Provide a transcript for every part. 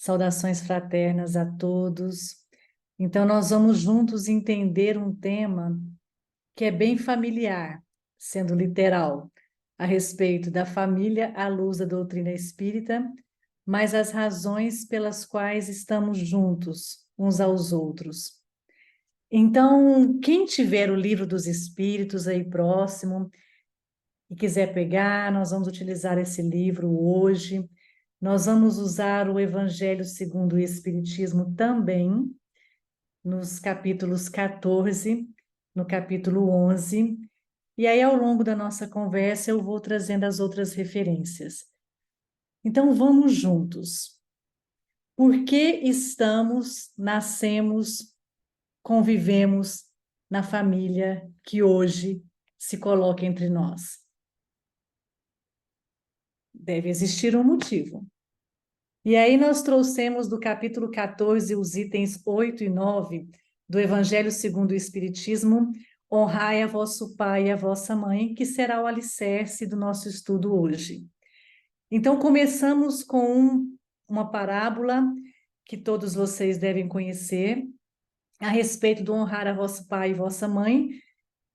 Saudações fraternas a todos. Então, nós vamos juntos entender um tema que é bem familiar, sendo literal, a respeito da família à luz da doutrina espírita, mas as razões pelas quais estamos juntos uns aos outros. Então, quem tiver o livro dos Espíritos aí próximo e quiser pegar, nós vamos utilizar esse livro hoje. Nós vamos usar o Evangelho segundo o Espiritismo também, nos capítulos 14, no capítulo 11, e aí ao longo da nossa conversa eu vou trazendo as outras referências. Então vamos juntos. Por que nascemos, convivemos na família que hoje se coloca entre nós? Deve existir um motivo. E aí nós trouxemos do capítulo 14 os itens 8 e 9 do Evangelho segundo o Espiritismo, honrai a vosso pai e a vossa mãe, que será o alicerce do nosso estudo hoje. Então começamos com uma parábola que todos vocês devem conhecer, a respeito do honrar a vosso pai e vossa mãe,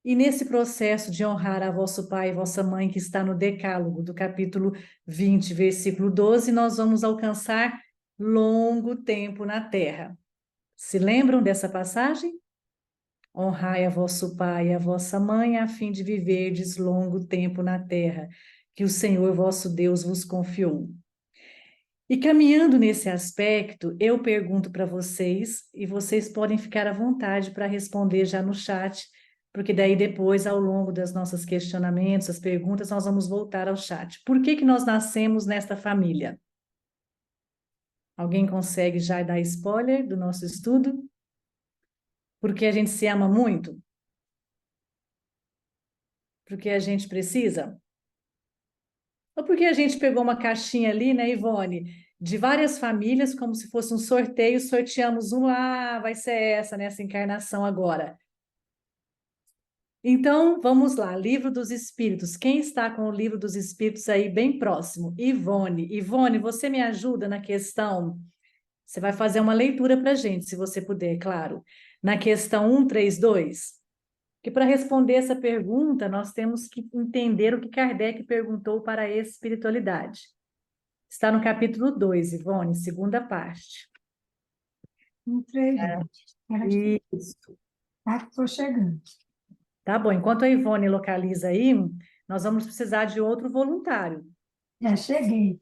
e nesse processo de honrar a vosso pai e vossa mãe, que está no Decálogo, do capítulo 20, versículo 12, nós vamos alcançar longo tempo na terra. Se lembram dessa passagem? Honrai a vosso pai e a vossa mãe, a fim de viverdes longo tempo na terra, que o Senhor vosso Deus vos confiou. E caminhando nesse aspecto, eu pergunto para vocês, e vocês podem ficar à vontade para responder já no chat, porque daí depois, ao longo das nossos questionamentos, as perguntas, nós vamos voltar ao chat. Por que que nós nascemos nesta família? Alguém consegue já dar spoiler do nosso estudo? Porque a gente se ama muito? Porque a gente precisa? Ou porque a gente pegou uma caixinha ali, né, Ivone, de várias famílias, como se fosse um sorteio, sorteamos uma, vai ser essa, nessa encarnação agora. Então, vamos lá, Livro dos Espíritos. Quem está com o Livro dos Espíritos aí bem próximo? Ivone. Ivone, você me ajuda na questão? Você vai fazer uma leitura para a gente, se você puder, claro. Na questão 132. Que para responder essa pergunta, nós temos que entender o que Kardec perguntou para a espiritualidade. Está no capítulo 2, Ivone, segunda parte. 132. Isso. Tá, estou chegando. Tá bom, enquanto a Ivone localiza aí, nós vamos precisar de outro voluntário Já cheguei.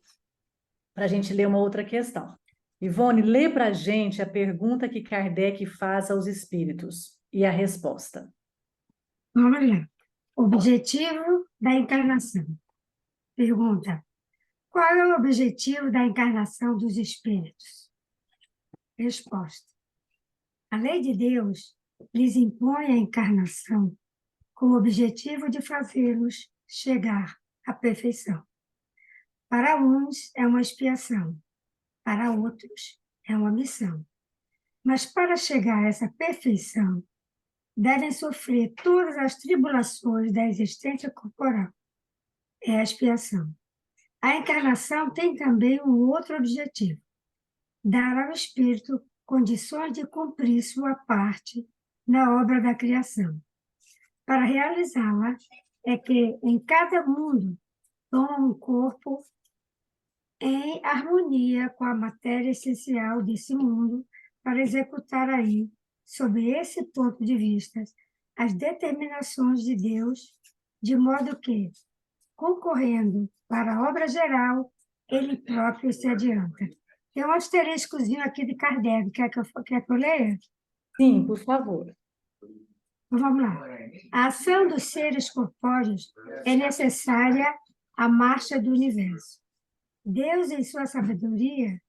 para a gente ler uma outra questão. Ivone, lê para a gente a pergunta que Kardec faz aos espíritos e a resposta. Vamos lá. Objetivo da encarnação. Pergunta: qual é o objetivo da encarnação dos espíritos? Resposta: a lei de Deus lhes impõe a encarnação com o objetivo de fazê-los chegar à perfeição. Para uns é uma expiação, para outros é uma missão. Mas para chegar a essa perfeição, devem sofrer todas as tribulações da existência corporal. É a expiação. A encarnação tem também um outro objetivo: dar ao espírito condições de cumprir sua parte na obra da criação. Para realizá-la, é que em cada mundo toma um corpo em harmonia com a matéria essencial desse mundo, para executar aí, sob esse ponto de vista, as determinações de Deus, de modo que, concorrendo para a obra geral, ele próprio se adianta. Tem um asteriscozinho aqui de Kardec, quer que eu leia? Sim, por favor. Então, vamos lá. A ação dos seres corpóreos é necessária à marcha do universo. Deus, em sua sabedoria,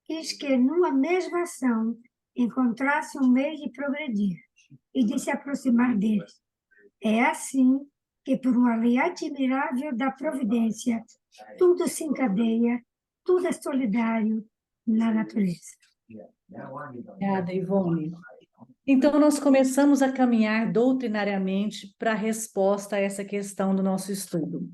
quis que numa mesma ação encontrasse um meio de progredir e de se aproximar dele. É assim que, por uma lei admirável da providência, tudo se encadeia, tudo é solidário na natureza. Obrigada, Ivone. Então, nós começamos a caminhar doutrinariamente para a resposta a essa questão do nosso estudo.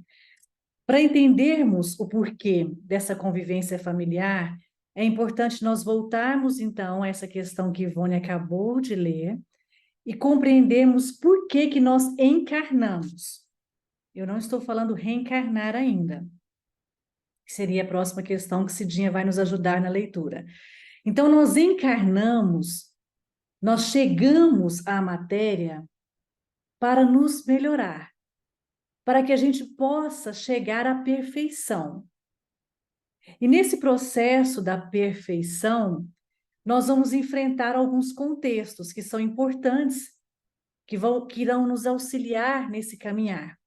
Para entendermos o porquê dessa convivência familiar, é importante nós voltarmos, então, a essa questão que Ivone acabou de ler e compreendermos por que que nós encarnamos. Eu não estou falando reencarnar ainda, que seria a próxima questão que Cidinha vai nos ajudar na leitura. Então, nós encarnamos, nós chegamos à matéria para nos melhorar, para que a gente possa chegar à perfeição. E nesse processo da perfeição, nós vamos enfrentar alguns contextos que são importantes, que irão nos auxiliar nesse caminhar.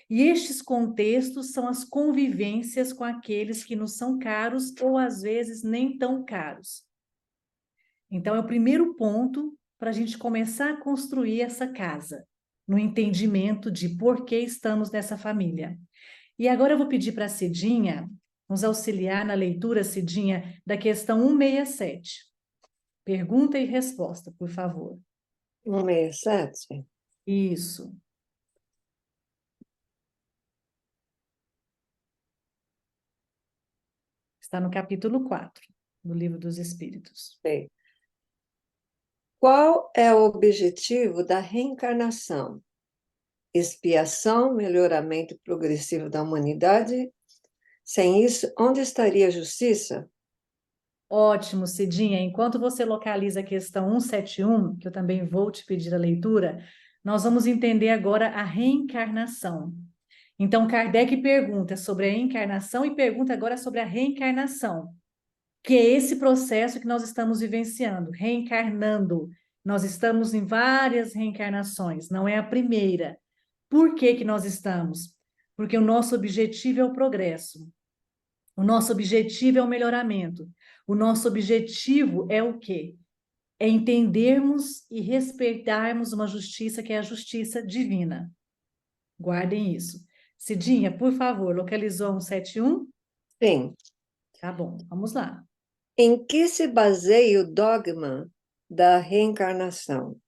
E estes contextos são as convivências com aqueles que nos são caros ou às vezes nem tão caros. Então, é o primeiro ponto para a gente começar a construir essa casa, no entendimento de por que estamos nessa família. E agora eu vou pedir para a Cidinha nos auxiliar na leitura, Cidinha, da questão 167. Pergunta e resposta, por favor. 167. Isso. Está no capítulo 4 do Livro dos Espíritos. Bem, qual é o objetivo da reencarnação? Expiação, melhoramento progressivo da humanidade? Sem isso, onde estaria a justiça? Ótimo, Cidinha. Enquanto você localiza a questão 171, que eu também vou te pedir a leitura, nós vamos entender agora a reencarnação. Então, Kardec pergunta sobre a encarnação e pergunta agora sobre a reencarnação, que é esse processo que nós estamos vivenciando, reencarnando. Nós estamos em várias reencarnações, não é a primeira. Por que que nós estamos? Porque o nosso objetivo é o progresso. O nosso objetivo é o melhoramento. O nosso objetivo é o quê? É entendermos e respeitarmos uma justiça que é a justiça divina. Guardem isso. Cidinha, por favor, localizou 171? Sim. Tá bom, vamos lá. Em que se baseia o dogma da reencarnação?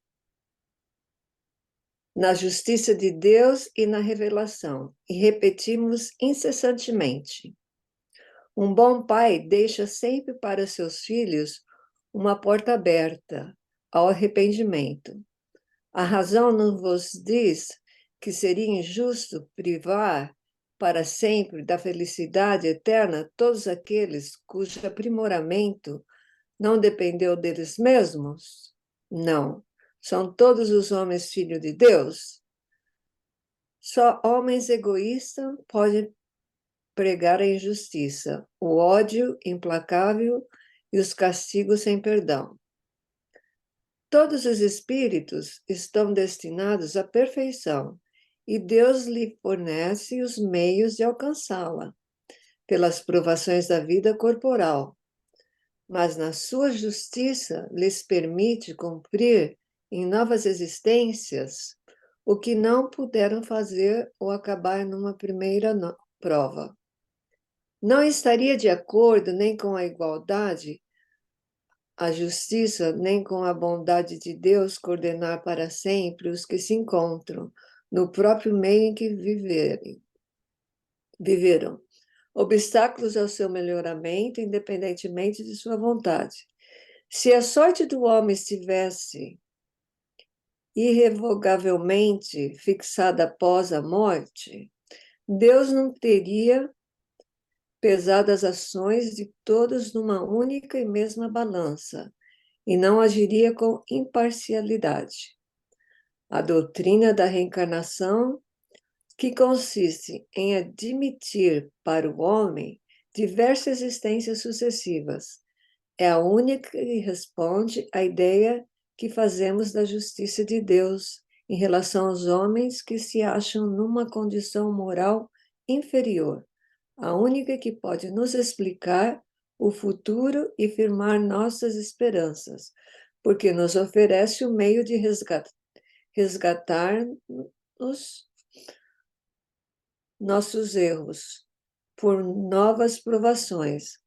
Na justiça de Deus e na revelação, e repetimos incessantemente. Um bom pai deixa sempre para seus filhos uma porta aberta ao arrependimento. A razão não vos diz que seria injusto privar para sempre da felicidade eterna todos aqueles cujo aprimoramento não dependeu deles mesmos? Não. São todos os homens filhos de Deus? Só homens egoístas podem pregar a injustiça, o ódio implacável e os castigos sem perdão. Todos os espíritos estão destinados à perfeição e Deus lhe fornece os meios de alcançá-la, pelas provações da vida corporal, mas na sua justiça lhes permite cumprir em novas existências o que não puderam fazer ou acabar numa primeira prova. Não estaria de acordo nem com a igualdade, a justiça, nem com a bondade de Deus coordenar para sempre os que se encontram no próprio meio em que viveram. Obstáculos ao seu melhoramento, independentemente de sua vontade. Se a sorte do homem estivesse irrevogavelmente fixada após a morte, Deus não teria pesado as ações de todos numa única e mesma balança, e não agiria com imparcialidade. A doutrina da reencarnação, que consiste em admitir para o homem diversas existências sucessivas, é a única que responde à ideia que fazemos da justiça de Deus em relação aos homens que se acham numa condição moral inferior, a única que pode nos explicar o futuro e firmar nossas esperanças, porque nos oferece o meio de resgatar nossos erros por novas provações.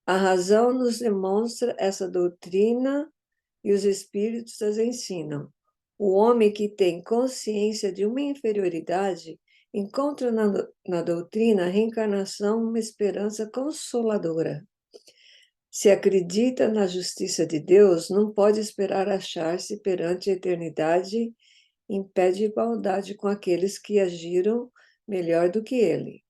A razão nos demonstra essa doutrina e os espíritos as ensinam. O homem que tem consciência de uma inferioridade encontra na doutrina a reencarnação uma esperança consoladora. Se acredita na justiça de Deus, não pode esperar achar-se perante a eternidade em pé de igualdade com aqueles que agiram melhor do que ele.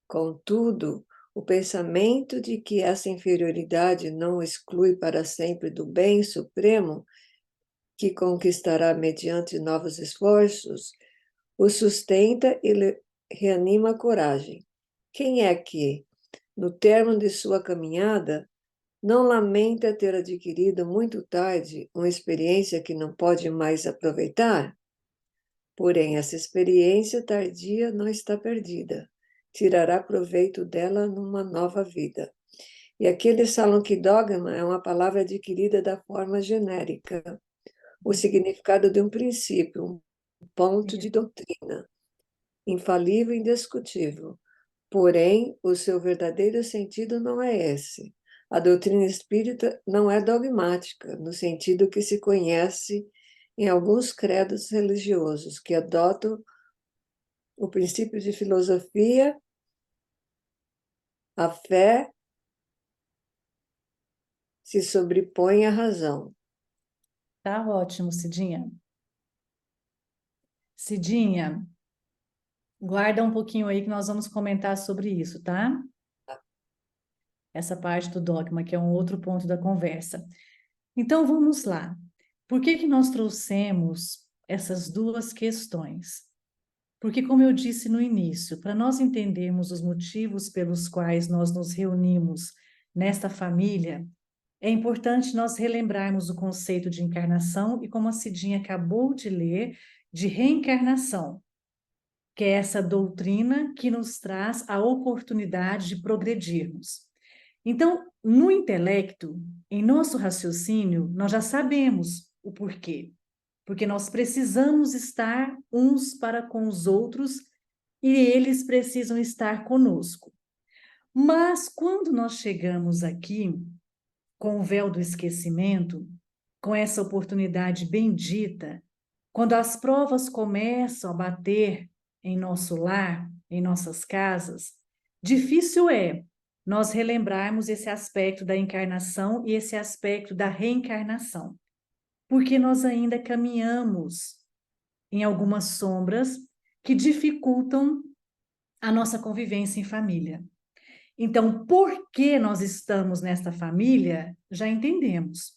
Contudo, o pensamento de que essa inferioridade não o exclui para sempre do bem supremo, que conquistará mediante novos esforços, o sustenta e lhe reanima a coragem. Quem é que, no termo de sua caminhada, não lamenta ter adquirido muito tarde uma experiência que não pode mais aproveitar? Porém, essa experiência tardia não está perdida. Tirará proveito dela numa nova vida. E aqui eles falam que dogma é uma palavra adquirida da forma genérica, o significado de um princípio, um ponto de doutrina, infalível e indiscutível. Porém, o seu verdadeiro sentido não é esse. A doutrina espírita não é dogmática, no sentido que se conhece em alguns credos religiosos, que adotam o princípio de filosofia, a fé se sobrepõe à razão. Tá ótimo, Cidinha. Cidinha, guarda um pouquinho aí que nós vamos comentar sobre isso, tá? Essa parte do dogma, que é um outro ponto da conversa. Então, vamos lá. Por que que nós trouxemos essas duas questões? Porque, como eu disse no início, para nós entendermos os motivos pelos quais nós nos reunimos nesta família, é importante nós relembrarmos o conceito de encarnação e, como a Cidinha acabou de ler, de reencarnação, que é essa doutrina que nos traz a oportunidade de progredirmos. Então, no intelecto, em nosso raciocínio, nós já sabemos o porquê. Porque nós precisamos estar uns para com os outros e eles precisam estar conosco. Mas quando nós chegamos aqui, com o véu do esquecimento, com essa oportunidade bendita, quando as provas começam a bater em nosso lar, em nossas casas, difícil é nós relembrarmos esse aspecto da encarnação e esse aspecto da reencarnação, porque nós ainda caminhamos em algumas sombras que dificultam a nossa convivência em família. Então, por que nós estamos nesta família, já entendemos.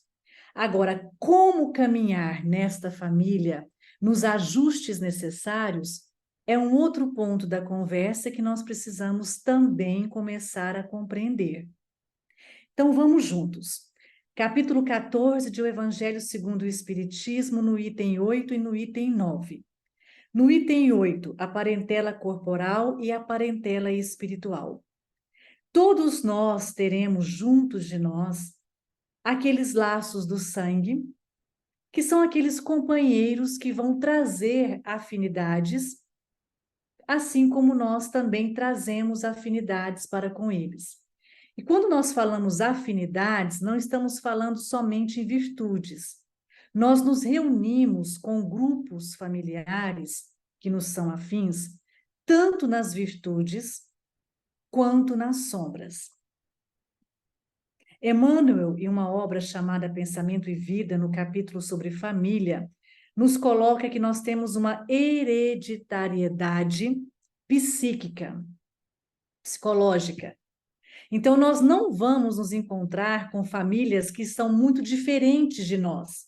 Agora, como caminhar nesta família, nos ajustes necessários, é um outro ponto da conversa que nós precisamos também começar a compreender. Então, vamos juntos. Capítulo 14 de O Evangelho segundo o Espiritismo, no item 8 e no item 9. No item 8, a parentela corporal e a parentela espiritual. Todos nós teremos juntos de nós aqueles laços do sangue, que são aqueles companheiros que vão trazer afinidades, assim como nós também trazemos afinidades para com eles. E quando nós falamos afinidades, não estamos falando somente em virtudes. Nós nos reunimos com grupos familiares que nos são afins, tanto nas virtudes quanto nas sombras. Emmanuel, em uma obra chamada Pensamento e Vida, no capítulo sobre família, nos coloca que nós temos uma hereditariedade psíquica, psicológica. Então, nós não vamos nos encontrar com famílias que são muito diferentes de nós.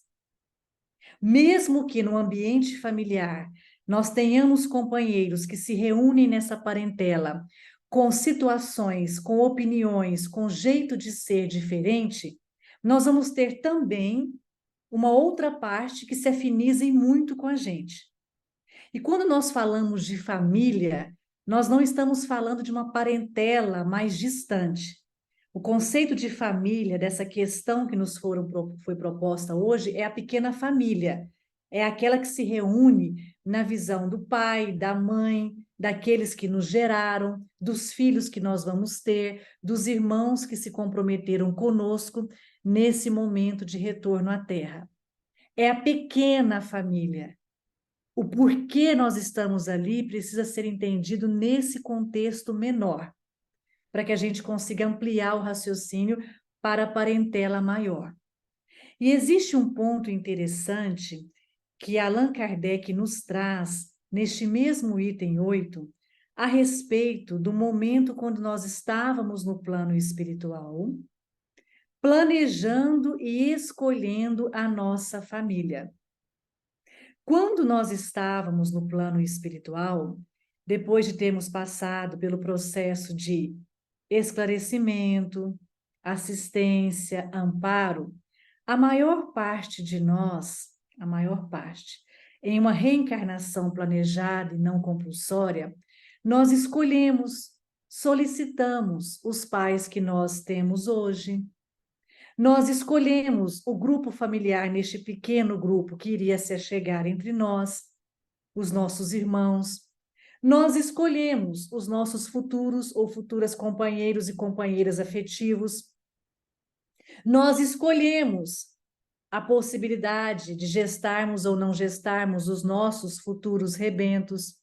Mesmo que no ambiente familiar nós tenhamos companheiros que se reúnem nessa parentela com situações, com opiniões, com jeito de ser diferente, nós vamos ter também uma outra parte que se afinizem muito com a gente. E quando nós falamos de família, nós não estamos falando de uma parentela mais distante. O conceito de família, dessa questão que nos foi proposta hoje, é a pequena família. É aquela que se reúne na visão do pai, da mãe, daqueles que nos geraram, dos filhos que nós vamos ter, dos irmãos que se comprometeram conosco nesse momento de retorno à Terra. É a pequena família. O porquê nós estamos ali precisa ser entendido nesse contexto menor, para que a gente consiga ampliar o raciocínio para a parentela maior. E existe um ponto interessante que Allan Kardec nos traz neste mesmo item 8, a respeito do momento quando nós estávamos no plano espiritual, planejando e escolhendo a nossa família. Quando nós estávamos no plano espiritual, depois de termos passado pelo processo de esclarecimento, assistência, amparo, a maior parte de nós, a maior parte, em uma reencarnação planejada e não compulsória, nós escolhemos, solicitamos os pais que nós temos hoje. Nós escolhemos o grupo familiar neste pequeno grupo que iria se achegar entre nós, os nossos irmãos. Nós escolhemos os nossos futuros ou futuras companheiros e companheiras afetivos. Nós escolhemos a possibilidade de gestarmos ou não gestarmos os nossos futuros rebentos.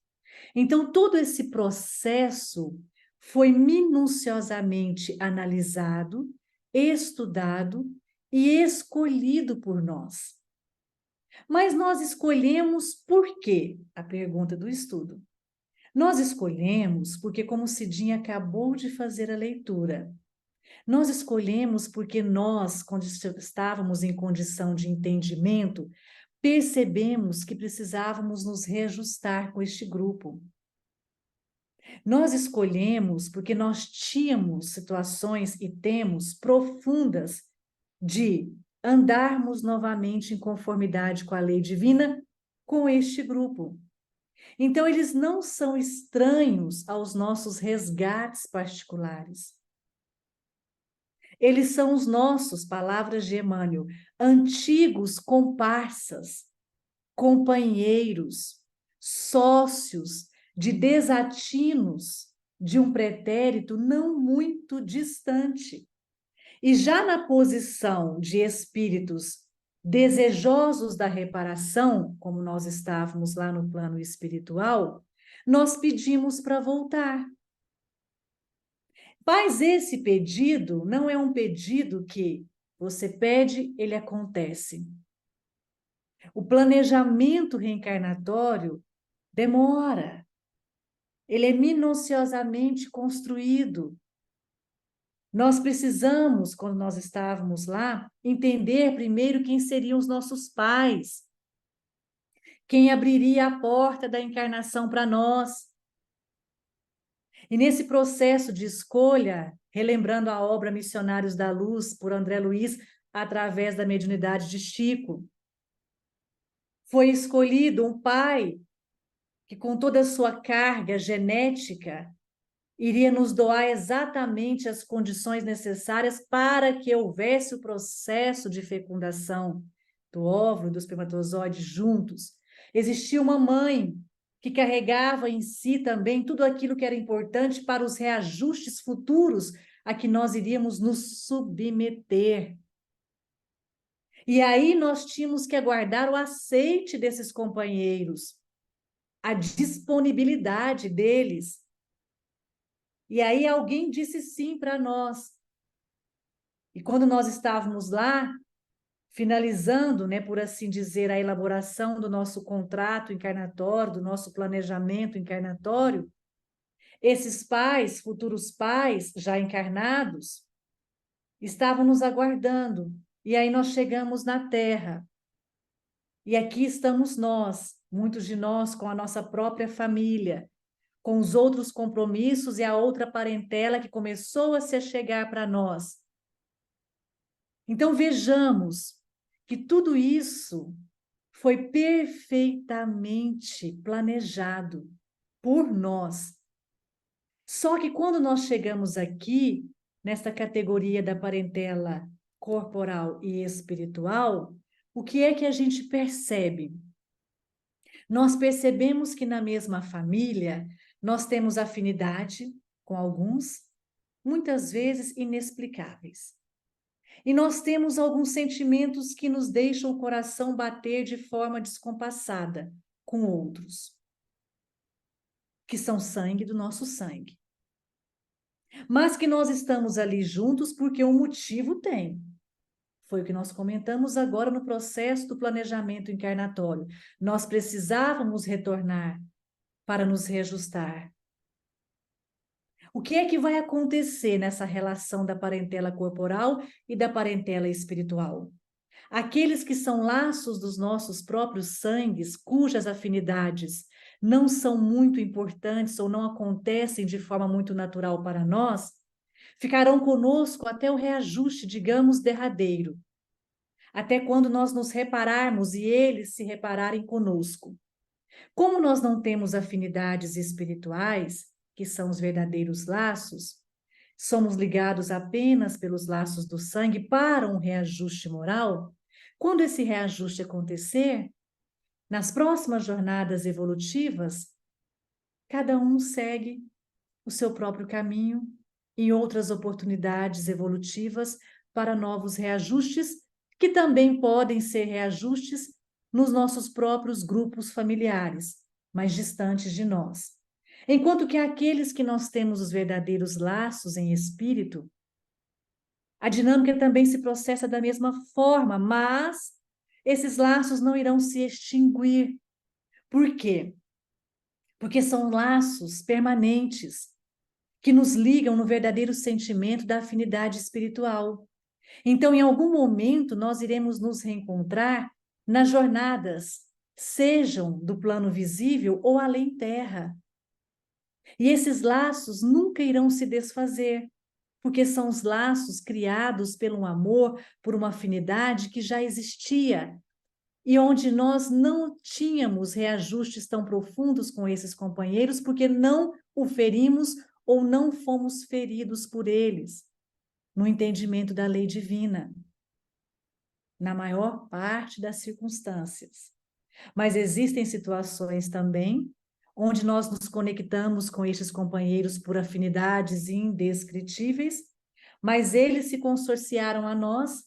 Então, todo esse processo foi minuciosamente analisado, estudado e escolhido por nós. Mas nós escolhemos por quê? A pergunta do estudo. Nós escolhemos porque, como Cidinha acabou de fazer a leitura, nós escolhemos porque nós, quando estávamos em condição de entendimento, percebemos que precisávamos nos reajustar com este grupo. Nós escolhemos porque nós tínhamos situações e temos profundas de andarmos novamente em conformidade com a lei divina com este grupo. Então, eles não são estranhos aos nossos resgates particulares. Eles são os nossos, palavras de Emmanuel, antigos comparsas, companheiros, sócios de desatinos de um pretérito não muito distante. E já na posição de espíritos desejosos da reparação, como nós estávamos lá no plano espiritual, nós pedimos para voltar. Mas esse pedido não é um pedido que você pede, ele acontece. O planejamento reencarnatório demora. Ele é minuciosamente construído. Nós precisamos, quando nós estávamos lá, entender primeiro quem seriam os nossos pais, quem abriria a porta da encarnação para nós. E nesse processo de escolha, relembrando a obra Missionários da Luz, por André Luiz, através da mediunidade de Chico, foi escolhido um pai que, com toda a sua carga genética, iria nos doar exatamente as condições necessárias para que houvesse o processo de fecundação do óvulo e do espermatozoide juntos. Existia uma mãe que carregava em si também tudo aquilo que era importante para os reajustes futuros a que nós iríamos nos submeter. E aí nós tínhamos que aguardar o aceite desses companheiros, a disponibilidade deles. E aí alguém disse sim para nós. E quando nós estávamos lá, finalizando, né, por assim dizer, a elaboração do nosso contrato encarnatório, do nosso planejamento encarnatório, esses pais, futuros pais, já encarnados, estavam nos aguardando. E aí nós chegamos na Terra. E aqui estamos nós, muitos de nós com a nossa própria família, com os outros compromissos e a outra parentela que começou a se chegar para nós. Então vejamos que tudo isso foi perfeitamente planejado por nós. Só que quando nós chegamos aqui, nesta categoria da parentela corporal e espiritual, o que é que a gente percebe? Nós percebemos que na mesma família nós temos afinidade com alguns, muitas vezes inexplicáveis. E nós temos alguns sentimentos que nos deixam o coração bater de forma descompassada com outros, que são sangue do nosso sangue. mas que nós estamos ali juntos porque um motivo tem. Foi o que nós comentamos agora no processo do planejamento encarnatório. Nós precisávamos retornar para nos reajustar. O que é que vai acontecer nessa relação da parentela corporal e da parentela espiritual? Aqueles que são laços dos nossos próprios sangues, cujas afinidades não são muito importantes ou não acontecem de forma muito natural para nós, ficarão conosco até o reajuste, digamos, derradeiro, até quando nós nos repararmos e eles se repararem conosco. Como nós não temos afinidades espirituais, que são os verdadeiros laços, somos ligados apenas pelos laços do sangue para um reajuste moral. Quando esse reajuste acontecer, nas próximas jornadas evolutivas, cada um segue o seu próprio caminho em outras oportunidades evolutivas para novos reajustes, que também podem ser reajustes nos nossos próprios grupos familiares, mais distantes de nós. Enquanto que aqueles que nós temos os verdadeiros laços em espírito, a dinâmica também se processa da mesma forma, mas esses laços não irão se extinguir. Por quê? Porque são laços permanentes que nos ligam no verdadeiro sentimento da afinidade espiritual. Então, em algum momento, nós iremos nos reencontrar nas jornadas, sejam do plano visível ou além terra. E esses laços nunca irão se desfazer, porque são os laços criados pelo amor, por uma afinidade que já existia, e onde nós não tínhamos reajustes tão profundos com esses companheiros, porque não o ferimos ou não fomos feridos por eles, no entendimento da lei divina, na maior parte das circunstâncias. Mas existem situações também onde nós nos conectamos com estes companheiros por afinidades indescritíveis, mas eles se consorciaram a nós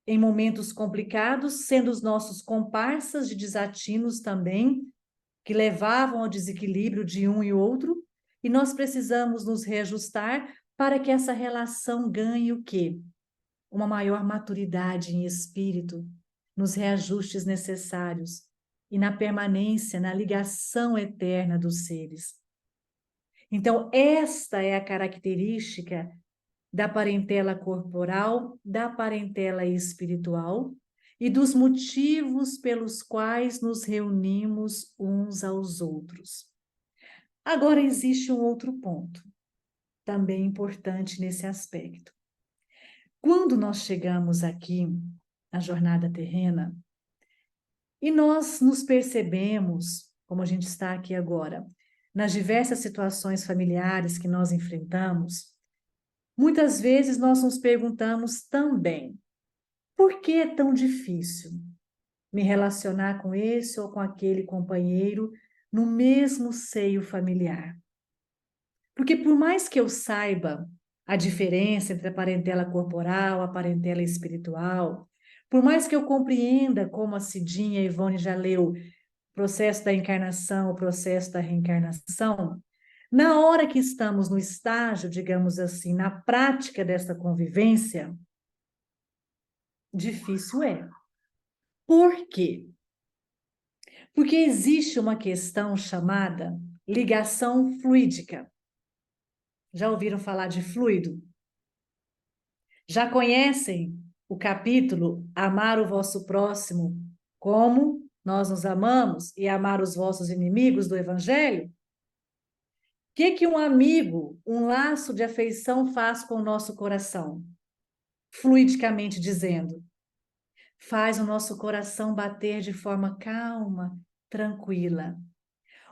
em momentos complicados, sendo os nossos comparsas de desatinos também, que levavam ao desequilíbrio de um e outro, e nós precisamos nos reajustar para que essa relação ganhe o quê? Uma maior maturidade em espírito, nos reajustes necessários e na permanência, na ligação eterna dos seres. Então, esta é a característica da parentela corporal, da parentela espiritual e dos motivos pelos quais nos reunimos uns aos outros. Agora, existe um outro ponto, também importante nesse aspecto. Quando nós chegamos aqui, na jornada terrena, e nós nos percebemos, como a gente está aqui agora, nas diversas situações familiares que nós enfrentamos, muitas vezes nós nos perguntamos também, por que é tão difícil me relacionar com esse ou com aquele companheiro no mesmo seio familiar? Porque por mais que eu saiba a diferença entre a parentela corporal, a parentela espiritual, por mais que eu compreenda como a Cidinha e a Ivone já leu o processo da encarnação, o processo da reencarnação, na hora que estamos no estágio, digamos assim, na prática dessa convivência, difícil é. Por quê? Porque existe uma questão chamada ligação fluídica. Já ouviram falar de fluido? Já conhecem o capítulo Amar o vosso próximo como nós nos amamos e amar os vossos inimigos do Evangelho? O que um amigo, um laço de afeição faz com o nosso coração? Fluidicamente dizendo, faz o nosso coração bater de forma calma, tranquila.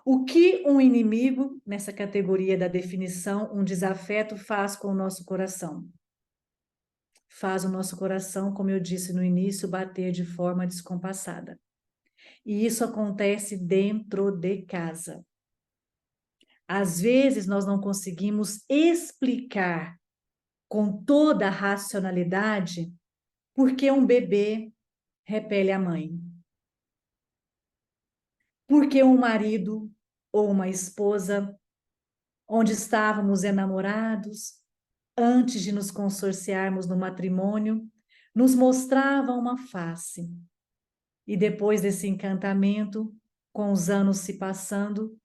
O que um inimigo, nessa categoria da definição, um desafeto, faz com o nosso coração? Faz o nosso coração, como eu disse no início, bater de forma descompassada. E isso acontece dentro de casa. Às vezes nós não conseguimos explicar com toda a racionalidade por que um bebê repele a mãe. Por que um marido ou uma esposa onde estávamos enamorados, antes de nos consorciarmos no matrimônio, nos mostrava uma face. E depois desse encantamento, com os anos se passando,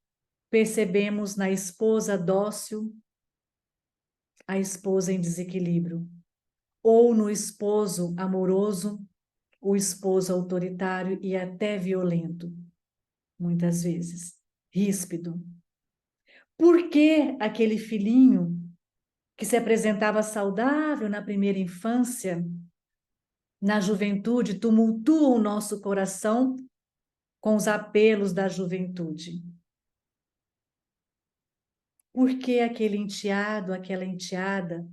percebemos na esposa dócil a esposa em desequilíbrio, ou no esposo amoroso, o esposo autoritário e até violento, muitas vezes, ríspido. Por que aquele filhinho que se apresentava saudável na primeira infância, na juventude, tumultua o nosso coração com os apelos da juventude? Por que aquele enteado, aquela enteada,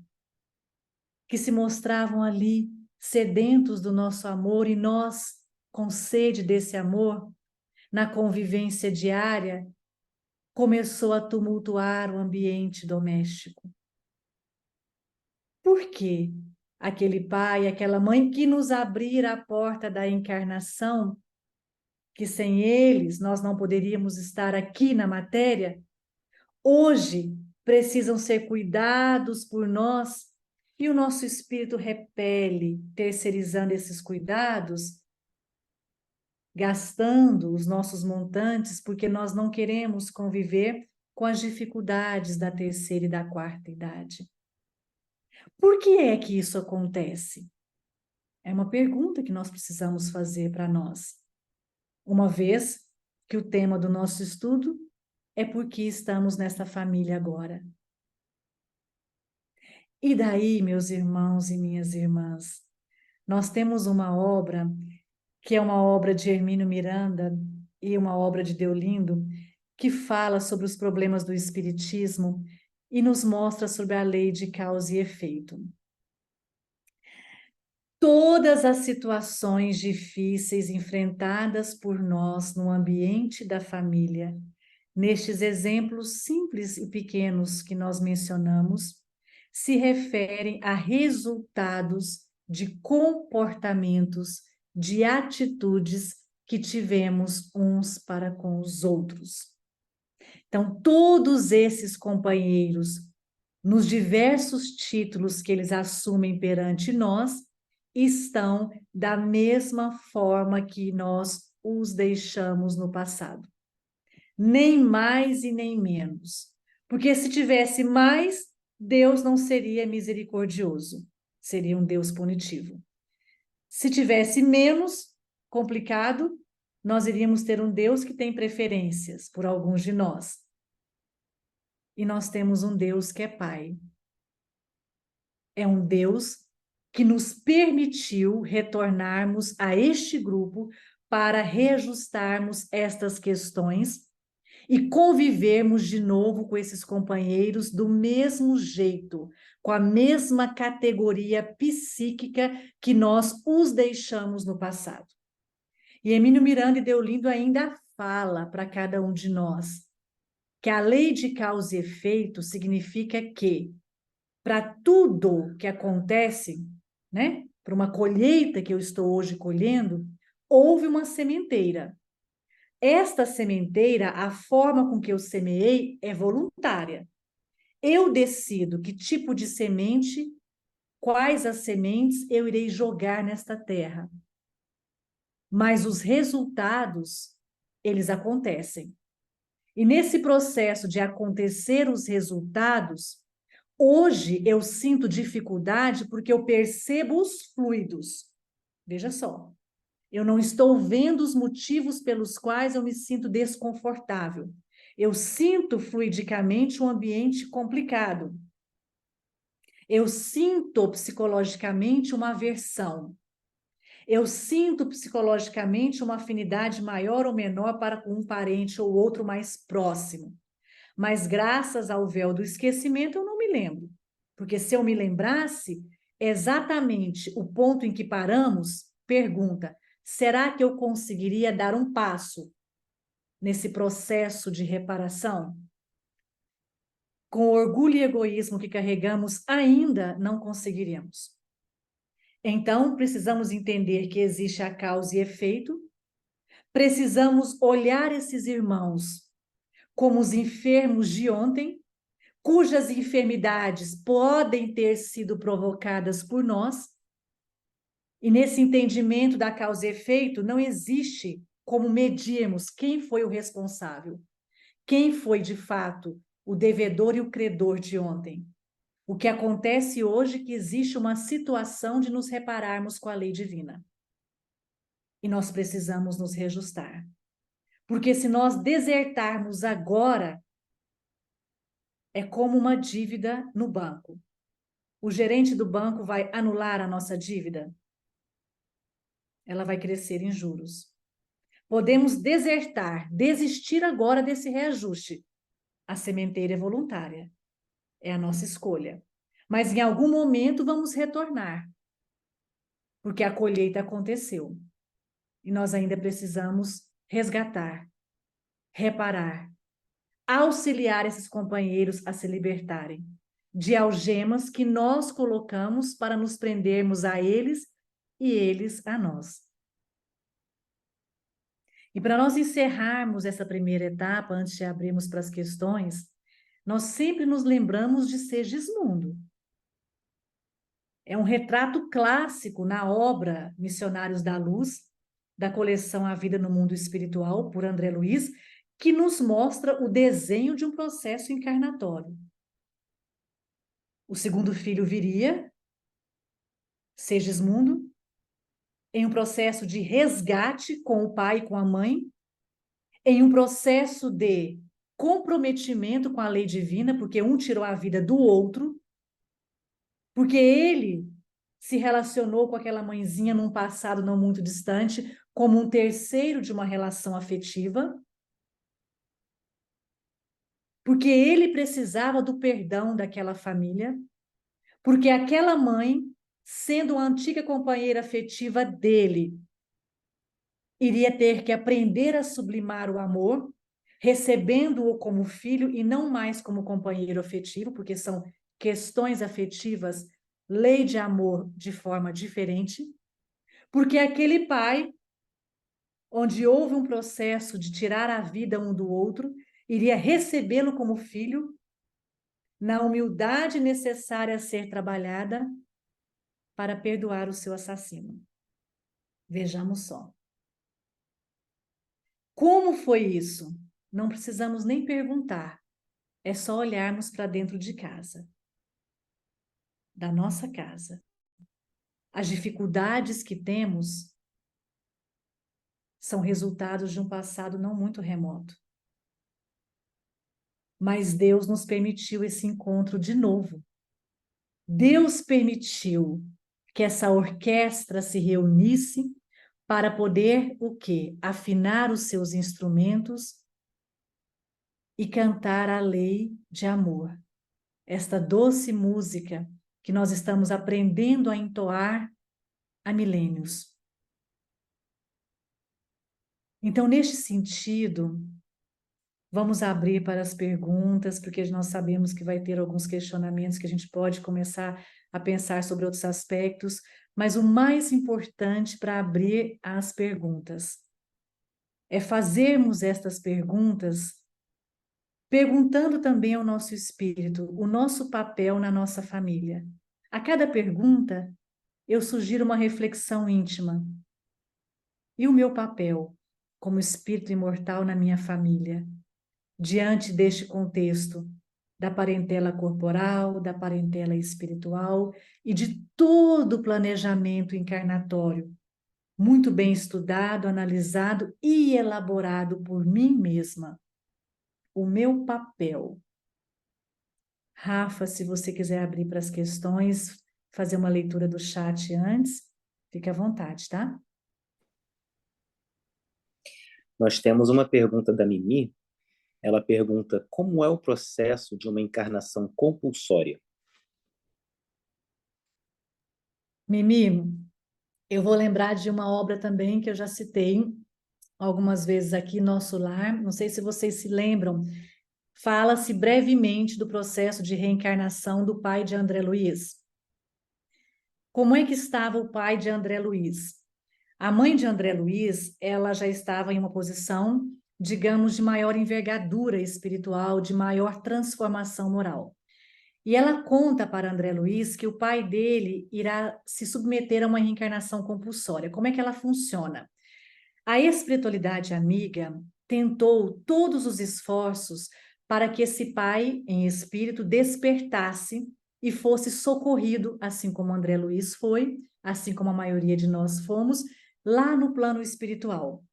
que se mostravam ali sedentos do nosso amor e nós, com sede desse amor, na convivência diária, começou a tumultuar o ambiente doméstico? Por que aquele pai, aquela mãe que nos abrira a porta da encarnação, que sem eles nós não poderíamos estar aqui na matéria, hoje precisam ser cuidados por nós e o nosso espírito repele, terceirizando esses cuidados, gastando os nossos montantes, porque nós não queremos conviver com as dificuldades da terceira e da quarta idade. Por que é que isso acontece? É uma pergunta que nós precisamos fazer para nós, uma vez que o tema do nosso estudo é por que estamos nessa família agora. E daí, meus irmãos e minhas irmãs, nós temos uma obra, que é uma obra de Hermínio Miranda e uma obra de Deolindo, que fala sobre os problemas do espiritismo e nos mostra sobre a lei de causa e efeito. Todas as situações difíceis enfrentadas por nós no ambiente da família, nestes exemplos simples e pequenos que nós mencionamos, se referem a resultados de comportamentos, de atitudes que tivemos uns para com os outros. Então, todos esses companheiros, nos diversos títulos que eles assumem perante nós, estão da mesma forma que nós os deixamos no passado. Nem mais e nem menos. Porque se tivesse mais, Deus não seria misericordioso, seria um Deus punitivo. Se tivesse menos complicado, nós iríamos ter um Deus que tem preferências por alguns de nós. E nós temos um Deus que é Pai. É um Deus que nos permitiu retornarmos a este grupo para reajustarmos estas questões e convivermos de novo com esses companheiros do mesmo jeito, com a mesma categoria psíquica que nós os deixamos no passado. E Hermínio Miranda e Deolindo ainda fala para cada um de nós que a lei de causa e efeito significa que, para tudo que acontece, né, para uma colheita que eu estou hoje colhendo, houve uma sementeira. Esta sementeira, a forma com que eu semeei é voluntária. Eu decido que tipo de semente, quais as sementes eu irei jogar nesta terra. Mas os resultados, eles acontecem. E nesse processo de acontecer os resultados, hoje eu sinto dificuldade porque eu percebo os fluidos. Veja só, eu não estou vendo os motivos pelos quais eu me sinto desconfortável. Eu sinto fluidicamente um ambiente complicado. Eu sinto psicologicamente uma aversão. Eu sinto psicologicamente uma afinidade maior ou menor para um parente ou outro mais próximo. Mas graças ao véu do esquecimento eu não me lembro. Porque se eu me lembrasse, exatamente o ponto em que paramos, pergunta, será que eu conseguiria dar um passo nesse processo de reparação? Com o orgulho e egoísmo que carregamos, ainda não conseguiremos. Então, precisamos entender que existe a causa e efeito, precisamos olhar esses irmãos como os enfermos de ontem, cujas enfermidades podem ter sido provocadas por nós. E nesse entendimento da causa e efeito, não existe como medirmos quem foi o responsável, quem foi de fato o devedor e o credor de ontem. O que acontece hoje é que existe uma situação de nos repararmos com a lei divina. E nós precisamos nos reajustar. Porque se nós desertarmos agora, é como uma dívida no banco. O gerente do banco vai anular a nossa dívida? Ela vai crescer em juros. Podemos desertar, desistir agora desse reajuste. A sementeira é voluntária. É a nossa escolha. Mas em algum momento vamos retornar. Porque a colheita aconteceu. E nós ainda precisamos resgatar, reparar, auxiliar esses companheiros a se libertarem de algemas que nós colocamos para nos prendermos a eles e eles a nós. E para nós encerrarmos essa primeira etapa, antes de abrirmos para as questões, nós sempre nos lembramos de Segismundo. É um retrato clássico na obra Missionários da Luz, da coleção A Vida no Mundo Espiritual, por André Luiz, que nos mostra o desenho de um processo encarnatório. O segundo filho viria, Segismundo, em um processo de resgate com o pai e com a mãe, em um processo de comprometimento com a lei divina, porque um tirou a vida do outro, porque ele se relacionou com aquela mãezinha num passado não muito distante, como um terceiro de uma relação afetiva, porque ele precisava do perdão daquela família, porque aquela mãe, sendo uma antiga companheira afetiva dele, iria ter que aprender a sublimar o amor, recebendo-o como filho e não mais como companheiro afetivo, porque são questões afetivas, lei de amor de forma diferente, porque aquele pai, onde houve um processo de tirar a vida um do outro, iria recebê-lo como filho, na humildade necessária a ser trabalhada para perdoar o seu assassino. Vejamos só. Como foi isso? Não precisamos nem perguntar. É só olharmos para dentro de casa. Da nossa casa. As dificuldades que temos são resultados de um passado não muito remoto. Mas Deus nos permitiu esse encontro de novo. Deus permitiu que essa orquestra se reunisse para poder o quê? Afinar os seus instrumentos e cantar a lei de amor. Esta doce música que nós estamos aprendendo a entoar há milênios. Então, neste sentido, vamos abrir para as perguntas, porque nós sabemos que vai ter alguns questionamentos que a gente pode começar a pensar sobre outros aspectos, mas o mais importante para abrir as perguntas é fazermos estas perguntas perguntando também ao nosso espírito o nosso papel na nossa família. A cada pergunta, eu sugiro uma reflexão íntima. E o meu papel como espírito imortal na minha família, diante deste contexto da parentela corporal, da parentela espiritual e de todo o planejamento encarnatório, muito bem estudado, analisado e elaborado por mim mesma. O meu papel. Rafa, se você quiser abrir para as questões, fazer uma leitura do chat antes, fique à vontade, tá? Nós temos uma pergunta da Mimi. Ela pergunta: como é o processo de uma encarnação compulsória? Mimi, eu vou lembrar de uma obra também que eu já citei algumas vezes aqui, Nosso Lar. Não sei se vocês se lembram. Fala-se brevemente do processo de reencarnação do pai de André Luiz. Como é que estava o pai de André Luiz? A mãe de André Luiz, ela já estava em uma posição, digamos, de maior envergadura espiritual, de maior transformação moral. E ela conta para André Luiz que o pai dele irá se submeter a uma reencarnação compulsória. Como é que ela funciona? A espiritualidade amiga tentou todos os esforços para que esse pai, em espírito, despertasse e fosse socorrido, assim como André Luiz foi, assim como a maioria de nós fomos, lá no plano espiritual.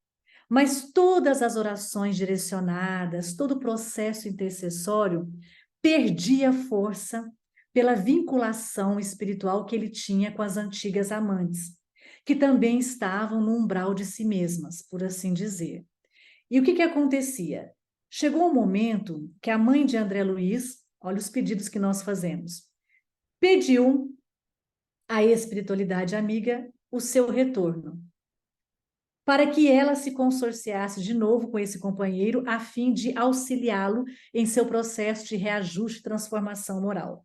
Mas todas as orações direcionadas, todo o processo intercessório perdia força pela vinculação espiritual que ele tinha com as antigas amantes, que também estavam no umbral de si mesmas, por assim dizer. E o que acontecia? Chegou um momento que a mãe de André Luiz, olha os pedidos que nós fazemos, pediu à espiritualidade amiga o seu retorno, para que ela se consorciasse de novo com esse companheiro, a fim de auxiliá-lo em seu processo de reajuste e transformação moral.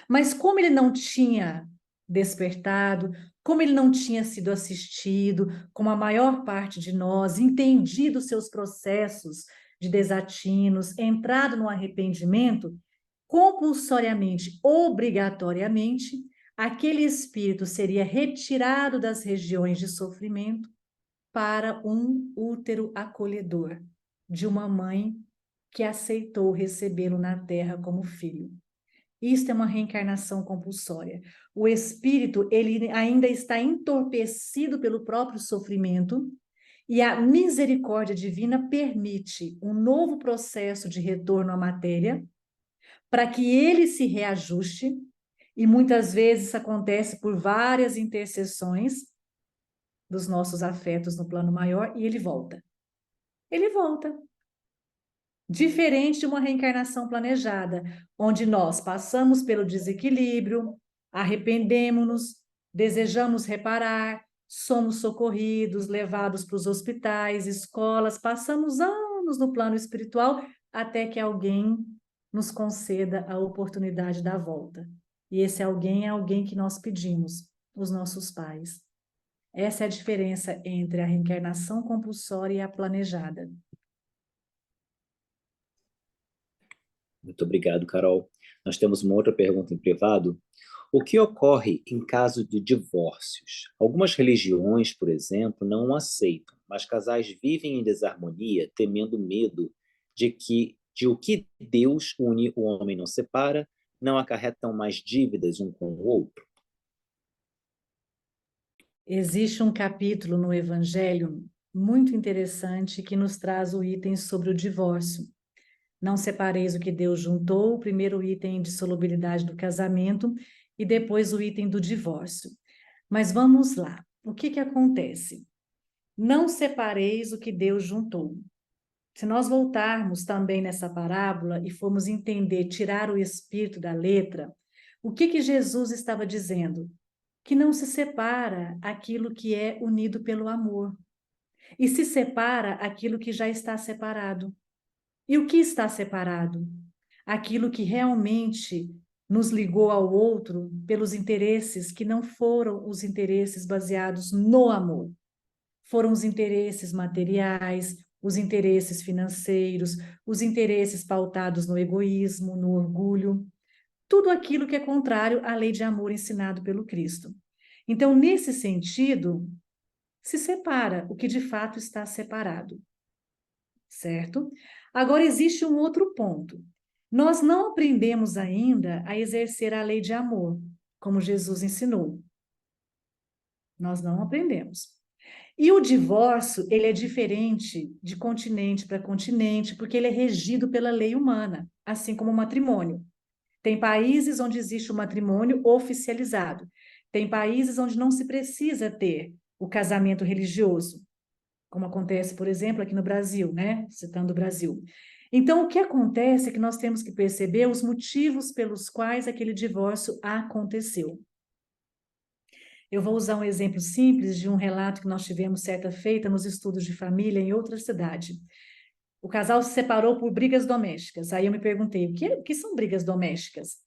Mas como ele não tinha despertado, como ele não tinha sido assistido, como a maior parte de nós, entendido seus processos de desatinos, entrado no arrependimento, compulsoriamente, obrigatoriamente, aquele espírito seria retirado das regiões de sofrimento para um útero acolhedor de uma mãe que aceitou recebê-lo na terra como filho. Isto é uma reencarnação compulsória. O espírito, ele ainda está entorpecido pelo próprio sofrimento e a misericórdia divina permite um novo processo de retorno à matéria para que ele se reajuste, e muitas vezes isso acontece por várias intercessões dos nossos afetos no plano maior, e ele volta. Ele volta. Diferente de uma reencarnação planejada, onde nós passamos pelo desequilíbrio, arrependemos-nos, desejamos reparar, somos socorridos, levados para os hospitais, escolas, passamos anos no plano espiritual até que alguém nos conceda a oportunidade da volta. E esse alguém é alguém que nós pedimos, os nossos pais. Essa é a diferença entre a reencarnação compulsória e a planejada. Muito obrigado, Carol. Nós temos uma outra pergunta em privado. O que ocorre em caso de divórcios? Algumas religiões, por exemplo, não o aceitam, mas casais vivem em desarmonia, temendo medo de o que Deus une, o homem não separa, não acarretam mais dívidas um com o outro. Existe um capítulo no Evangelho muito interessante que nos traz o item sobre o divórcio. Não separeis o que Deus juntou, o primeiro item de solubilidade do casamento e depois o item do divórcio. Mas vamos lá. O que acontece? Não separeis o que Deus juntou. Se nós voltarmos também nessa parábola e formos entender, tirar o espírito da letra, o que Jesus estava dizendo? Que não se separa aquilo que é unido pelo amor. E se separa aquilo que já está separado. E o que está separado? Aquilo que realmente nos ligou ao outro pelos interesses que não foram os interesses baseados no amor. Foram os interesses materiais, os interesses financeiros, os interesses pautados no egoísmo, no orgulho, tudo aquilo que é contrário à lei de amor ensinado pelo Cristo. Então, nesse sentido, se separa o que de fato está separado, certo? Agora, existe um outro ponto. Nós não aprendemos ainda a exercer a lei de amor, como Jesus ensinou. Nós não aprendemos. E o divórcio, ele é diferente de continente para continente, porque ele é regido pela lei humana, assim como o matrimônio. Tem países onde existe o matrimônio oficializado. Tem países onde não se precisa ter o casamento religioso, como acontece, por exemplo, aqui no Brasil, né? Citando o Brasil. Então, o que acontece é que nós temos que perceber os motivos pelos quais aquele divórcio aconteceu. Eu vou usar um exemplo simples de um relato que nós tivemos certa feita nos estudos de família em outra cidade. O casal se separou por brigas domésticas. Aí eu me perguntei, o que são brigas domésticas?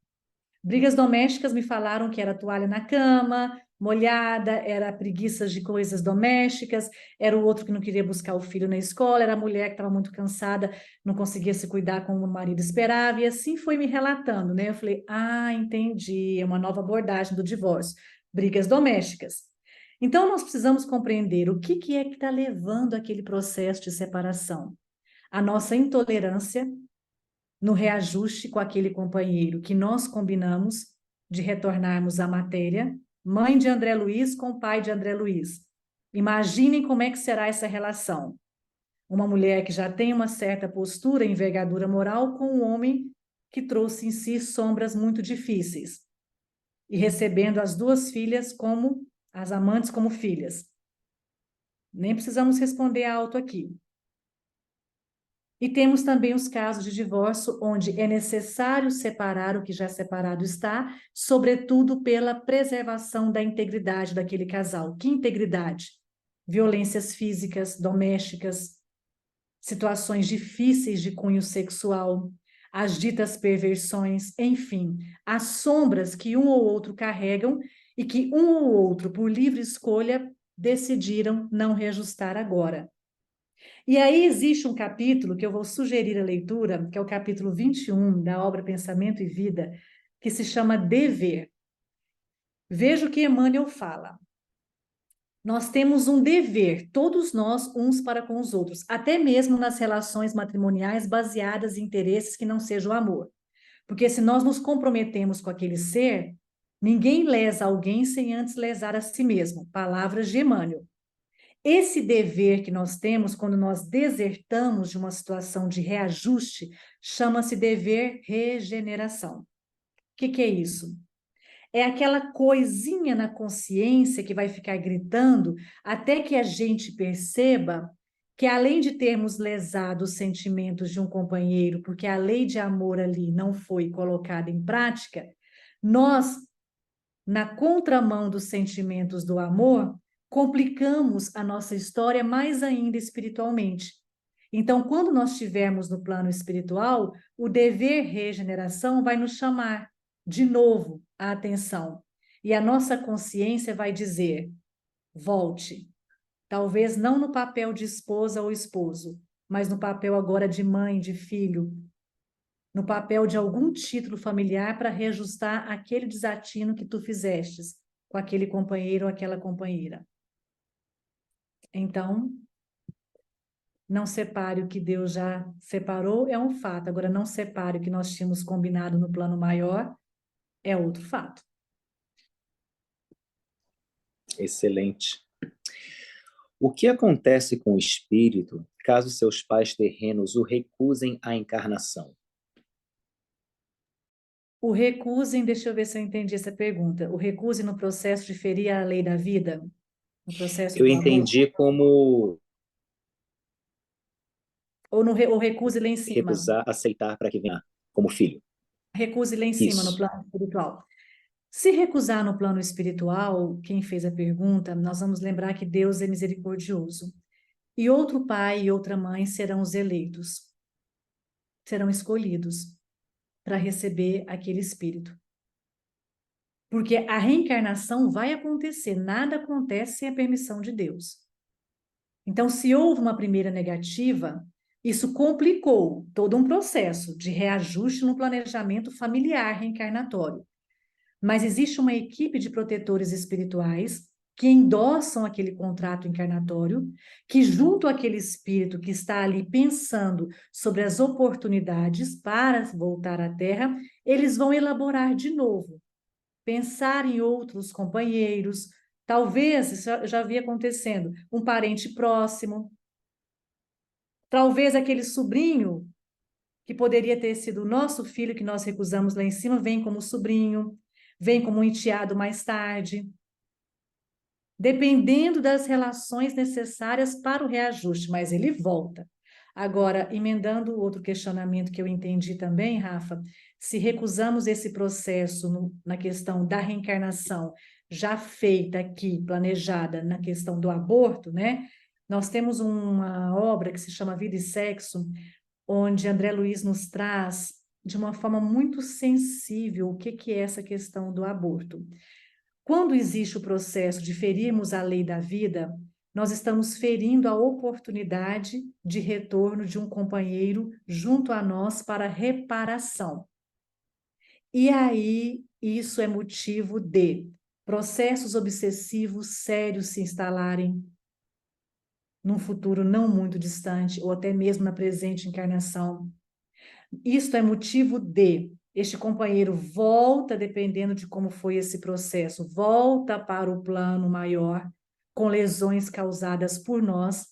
Brigas domésticas me falaram que era toalha na cama, molhada, era preguiças de coisas domésticas, era o outro que não queria buscar o filho na escola, era a mulher que estava muito cansada, não conseguia se cuidar como o marido esperava, e assim foi me relatando, né? Eu falei, entendi, é uma nova abordagem do divórcio, brigas domésticas. Então, nós precisamos compreender o que é que está levando aquele processo de separação. A nossa intolerância no reajuste com aquele companheiro que nós combinamos de retornarmos à matéria, mãe de André Luiz com pai de André Luiz. Imaginem como é que será essa relação. Uma mulher que já tem uma certa postura e envergadura moral com um homem que trouxe em si sombras muito difíceis. E recebendo as duas filhas como, as amantes como filhas. Nem precisamos responder alto aqui. E temos também os casos de divórcio, onde é necessário separar o que já separado está, sobretudo pela preservação da integridade daquele casal. Que integridade? Violências físicas, domésticas, situações difíceis de cunho sexual, as ditas perversões, enfim, as sombras que um ou outro carregam e que um ou outro, por livre escolha, decidiram não reajustar agora. E aí existe um capítulo que eu vou sugerir a leitura, que é o capítulo 21 da obra Pensamento e Vida, que se chama Dever. Veja o que Emmanuel fala. Nós temos um dever, todos nós, uns para com os outros, até mesmo nas relações matrimoniais baseadas em interesses que não sejam o amor. Porque se nós nos comprometemos com aquele ser, ninguém lesa alguém sem antes lesar a si mesmo. Palavras de Emmanuel. Esse dever que nós temos quando nós desertamos de uma situação de reajuste chama-se dever regeneração. O que é isso? É aquela coisinha na consciência que vai ficar gritando até que a gente perceba que, além de termos lesado os sentimentos de um companheiro, porque a lei de amor ali não foi colocada em prática, nós, na contramão dos sentimentos do amor, complicamos a nossa história mais ainda espiritualmente. Então, quando nós estivermos no plano espiritual, o dever regeneração vai nos chamar de novo a atenção. E a nossa consciência vai dizer: volte. Talvez não no papel de esposa ou esposo, mas no papel agora de mãe, de filho, no papel de algum título familiar para reajustar aquele desatino que tu fizestes com aquele companheiro ou aquela companheira. Então, não separe o que Deus já separou, é um fato. Agora, não separe o que nós tínhamos combinado no plano maior, é outro fato. Excelente. O que acontece com o espírito caso seus pais terrenos o recusem à encarnação? O recusem, deixa eu ver se eu entendi essa pergunta. O recusem no processo de ferir a lei da vida? No processo Eu do amor? entendi como Ou o recuse lá em cima? recusar, aceitar para que venha como filho. Recuse lá em cima, no Isso. plano espiritual. Se recusar no plano espiritual, quem fez a pergunta, nós vamos lembrar que Deus é misericordioso. E outro pai e outra mãe serão os eleitos, serão escolhidos para receber aquele espírito. Porque a reencarnação vai acontecer, nada acontece sem a permissão de Deus. Então, se houve uma primeira negativa, isso complicou todo um processo de reajuste no planejamento familiar reencarnatório. Mas existe uma equipe de protetores espirituais que endossam aquele contrato encarnatório, que junto àquele espírito que está ali pensando sobre as oportunidades para voltar à Terra, eles vão elaborar de novo, pensar em outros companheiros, talvez, isso já havia acontecendo, um parente próximo, talvez aquele sobrinho que poderia ter sido o nosso filho que nós recusamos lá em cima, vem como sobrinho, vem como um enteado mais tarde, dependendo das relações necessárias para o reajuste, mas ele volta. Agora, emendando outro questionamento que eu entendi também, Rafa, se recusamos esse processo na questão da reencarnação já feita aqui, planejada na questão do aborto, né? Nós temos uma obra que se chama Vida e Sexo, onde André Luiz nos traz de uma forma muito sensível o que é essa questão do aborto. Quando existe o processo de ferirmos a lei da vida, nós estamos ferindo a oportunidade de retorno de um companheiro junto a nós para reparação. E aí, isso é motivo de processos obsessivos sérios se instalarem num futuro não muito distante, ou até mesmo na presente encarnação. Isto é motivo de este companheiro volta, dependendo de como foi esse processo, volta para o plano maior, com lesões causadas por nós,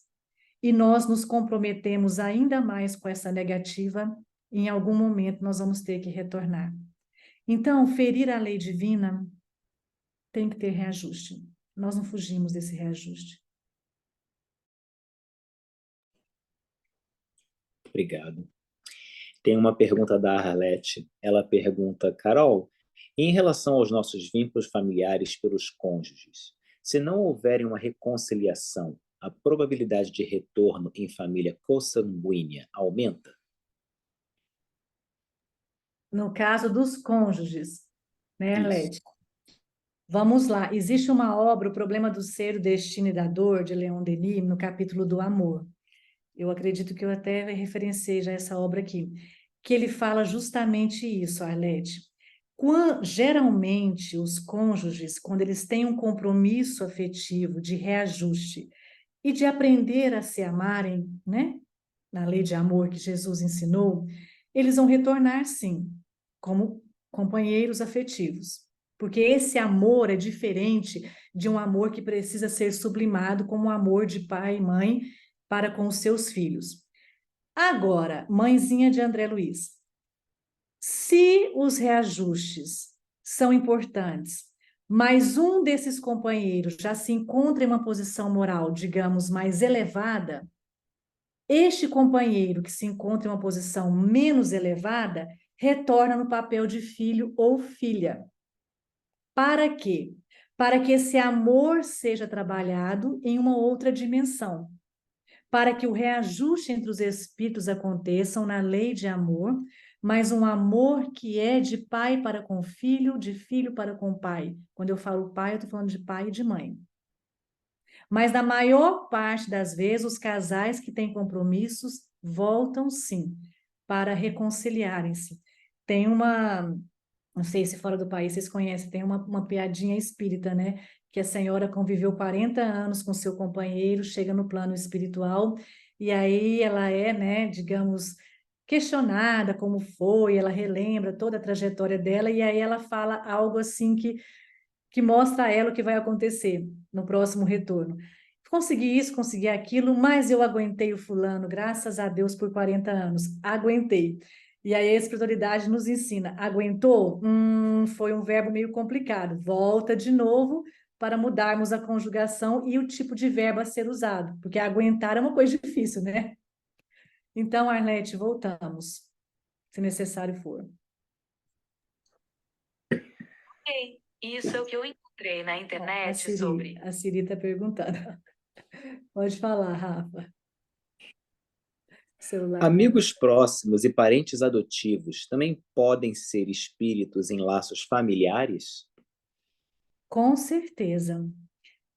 e nós nos comprometemos ainda mais com essa negativa, e em algum momento nós vamos ter que retornar. Então, ferir a lei divina tem que ter reajuste. Nós não fugimos desse reajuste. Obrigado. Tem uma pergunta da Arlete. Ela pergunta, Carol, em relação aos nossos vínculos familiares pelos cônjuges, se não houver uma reconciliação, a probabilidade de retorno em família consanguínea aumenta? No caso dos cônjuges, né, Isso. Arlete? Vamos lá. Existe uma obra, O Problema do Ser, o Destino e da Dor, de Leon Denis, no capítulo do amor. Eu acredito que eu até referenciei já essa obra aqui, que ele fala justamente isso, Arlete. Geralmente, os cônjuges, quando eles têm um compromisso afetivo de reajuste e de aprender a se amarem, né? Na lei de amor que Jesus ensinou, eles vão retornar, sim, como companheiros afetivos. Porque esse amor é diferente de um amor que precisa ser sublimado como o amor de pai e mãe para com os seus filhos. Agora, mãezinha de André Luiz, se os reajustes são importantes, mas um desses companheiros já se encontra em uma posição moral, digamos, mais elevada, este companheiro que se encontra em uma posição menos elevada retorna no papel de filho ou filha. Para quê? Para que esse amor seja trabalhado em uma outra dimensão. Para que o reajuste entre os espíritos aconteçam na lei de amor, mas um amor que é de pai para com filho, de filho para com pai. Quando eu falo pai, eu estou falando de pai e de mãe. Mas na maior parte das vezes, os casais que têm compromissos voltam sim para reconciliarem-se. Tem uma, não sei se fora do país vocês conhecem, tem uma piadinha espírita, né? Que a senhora conviveu 40 anos com seu companheiro, chega no plano espiritual, e aí ela é, né, digamos, questionada como foi, ela relembra toda a trajetória dela, e aí ela fala algo assim que mostra a ela o que vai acontecer no próximo retorno. Consegui isso, consegui aquilo, mas eu aguentei o fulano, graças a Deus, por 40 anos. Aguentei. E aí a espiritualidade nos ensina. Aguentou? Foi um verbo meio complicado. Volta de novo para mudarmos a conjugação e o tipo de verbo a ser usado, porque aguentar é uma coisa difícil, né? Então, Arlete, voltamos, se necessário for. Ok, isso é o que eu encontrei na internet sobre. A Siri está perguntando. Pode falar, Rafa. Celular. Amigos próximos e parentes adotivos também podem ser espíritos em laços familiares? Com certeza.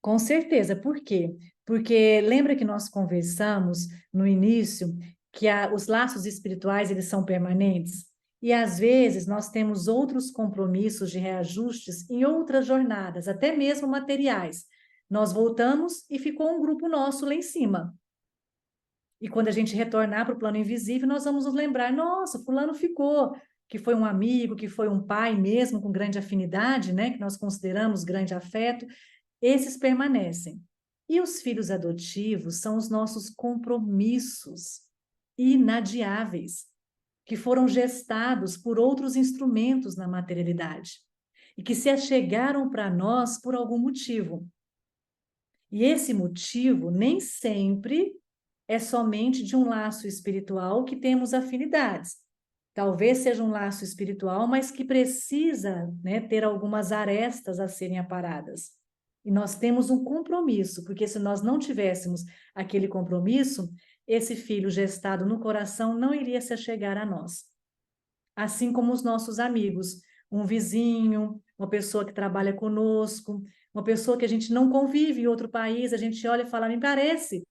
Com certeza. Por quê? Porque lembra que nós conversamos no início que os laços espirituais eles são permanentes? E às vezes nós temos outros compromissos de reajustes em outras jornadas, até mesmo materiais. Nós voltamos e ficou um grupo nosso lá em cima. E quando a gente retornar para o plano invisível, nós vamos nos lembrar, nossa, fulano ficou, que foi um amigo, que foi um pai mesmo com grande afinidade, né, que nós consideramos grande afeto, esses permanecem. E os filhos adotivos são os nossos compromissos inadiáveis, que foram gestados por outros instrumentos na materialidade e que se achegaram para nós por algum motivo. E esse motivo nem sempre é somente de um laço espiritual que temos afinidades. Talvez seja um laço espiritual, mas que precisa, né, ter algumas arestas a serem aparadas. E nós temos um compromisso, porque se nós não tivéssemos aquele compromisso, esse filho gestado no coração não iria se achegar a nós. Assim como os nossos amigos, um vizinho, uma pessoa que trabalha conosco, uma pessoa que a gente não convive em outro país, a gente olha e fala, me parece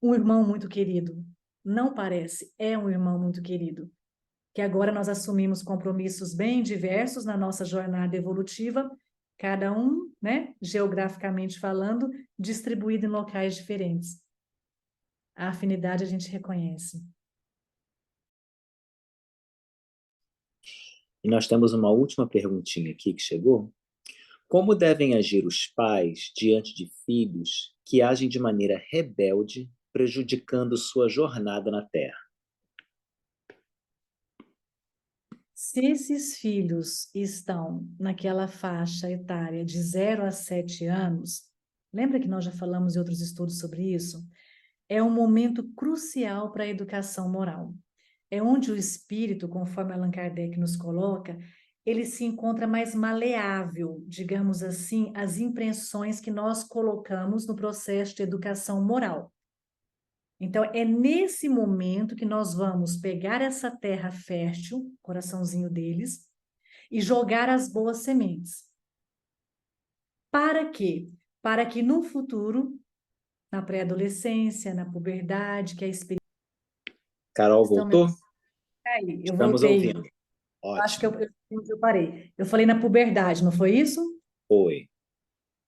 um irmão muito querido. Não parece, é um irmão muito querido. Que agora nós assumimos compromissos bem diversos na nossa jornada evolutiva, cada um, né, geograficamente falando, distribuído em locais diferentes. A afinidade a gente reconhece. E nós temos uma última perguntinha aqui que chegou. Como devem agir os pais diante de filhos que agem de maneira rebelde, prejudicando sua jornada na Terra? Se esses filhos estão naquela faixa etária de 0 a 7 anos, lembra que nós já falamos em outros estudos sobre isso? É um momento crucial para a educação moral. É onde o espírito, conforme Allan Kardec nos coloca, ele se encontra mais maleável, digamos assim, às impressões que nós colocamos no processo de educação moral. Então, é nesse momento que nós vamos pegar essa terra fértil, coraçãozinho deles, e jogar as boas sementes. Para quê? Para que no futuro, na pré-adolescência, na puberdade, que a experiência... Carol, voltou? Aí, eu Estamos voltei. ouvindo. Acho que Ótimo. eu parei. Eu falei na puberdade, não foi isso? Foi.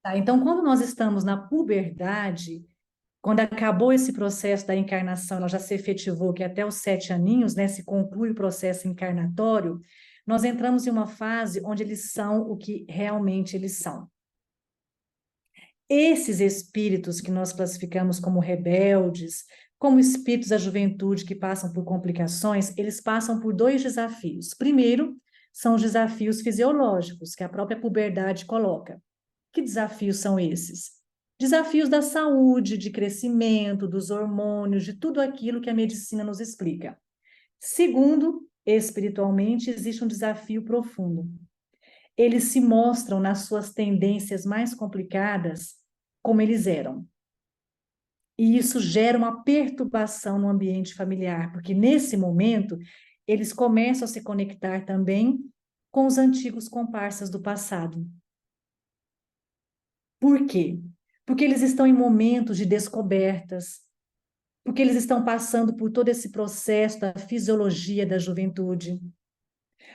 Tá, então, quando nós estamos na puberdade, quando acabou esse processo da encarnação, ela já se efetivou, que até os 7 aninhos, né, se conclui o processo encarnatório, nós entramos em uma fase onde eles são o que realmente eles são. Esses espíritos que nós classificamos como rebeldes, como espíritos da juventude que passam por complicações, eles passam por 2 desafios. Primeiro, são os desafios fisiológicos que a própria puberdade coloca. Que desafios são esses? Desafios da saúde, de crescimento, dos hormônios, de tudo aquilo que a medicina nos explica. Segundo, espiritualmente, existe um desafio profundo. Eles se mostram nas suas tendências mais complicadas como eles eram. E isso gera uma perturbação no ambiente familiar, porque nesse momento eles começam a se conectar também com os antigos comparsas do passado. Por quê? Porque eles estão em momentos de descobertas, porque eles estão passando por todo esse processo da fisiologia da juventude,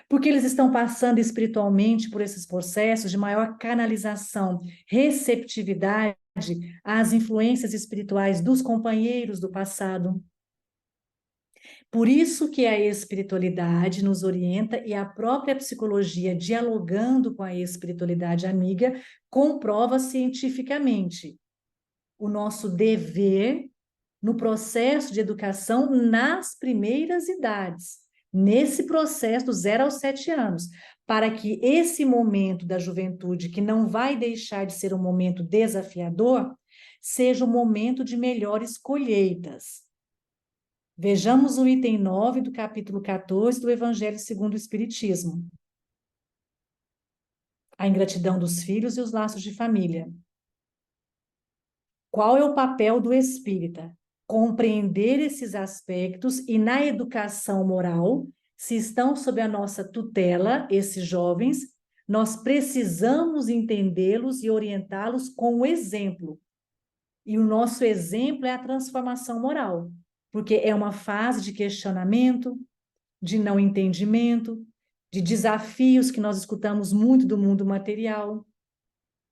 porque eles estão passando espiritualmente por esses processos de maior canalização, receptividade às influências espirituais dos companheiros do passado. Por isso que a espiritualidade nos orienta e a própria psicologia, dialogando com a espiritualidade amiga, comprova cientificamente o nosso dever no processo de educação nas primeiras idades, nesse processo dos 0 aos 7 anos, para que esse momento da juventude, que não vai deixar de ser um momento desafiador, seja um momento de melhores colheitas. Vejamos o item 9 do capítulo 14 do Evangelho segundo o Espiritismo. A ingratidão dos filhos e os laços de família. Qual é o papel do espírita? Compreender esses aspectos e na educação moral, se estão sob a nossa tutela, esses jovens, nós precisamos entendê-los e orientá-los com o exemplo. E o nosso exemplo é a transformação moral, porque é uma fase de questionamento, de não entendimento, de desafios que nós escutamos muito do mundo material.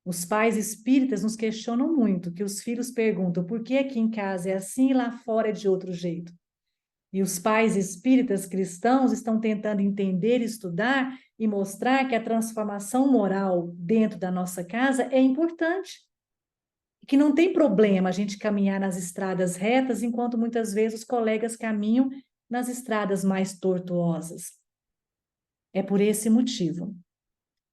Os pais espíritas nos questionam muito, que os filhos perguntam por que aqui em casa é assim e lá fora é de outro jeito. E os pais espíritas cristãos estão tentando entender, estudar e mostrar que a transformação moral dentro da nossa casa é importante. Que não tem problema a gente caminhar nas estradas retas, enquanto muitas vezes os colegas caminham nas estradas mais tortuosas. É por esse motivo.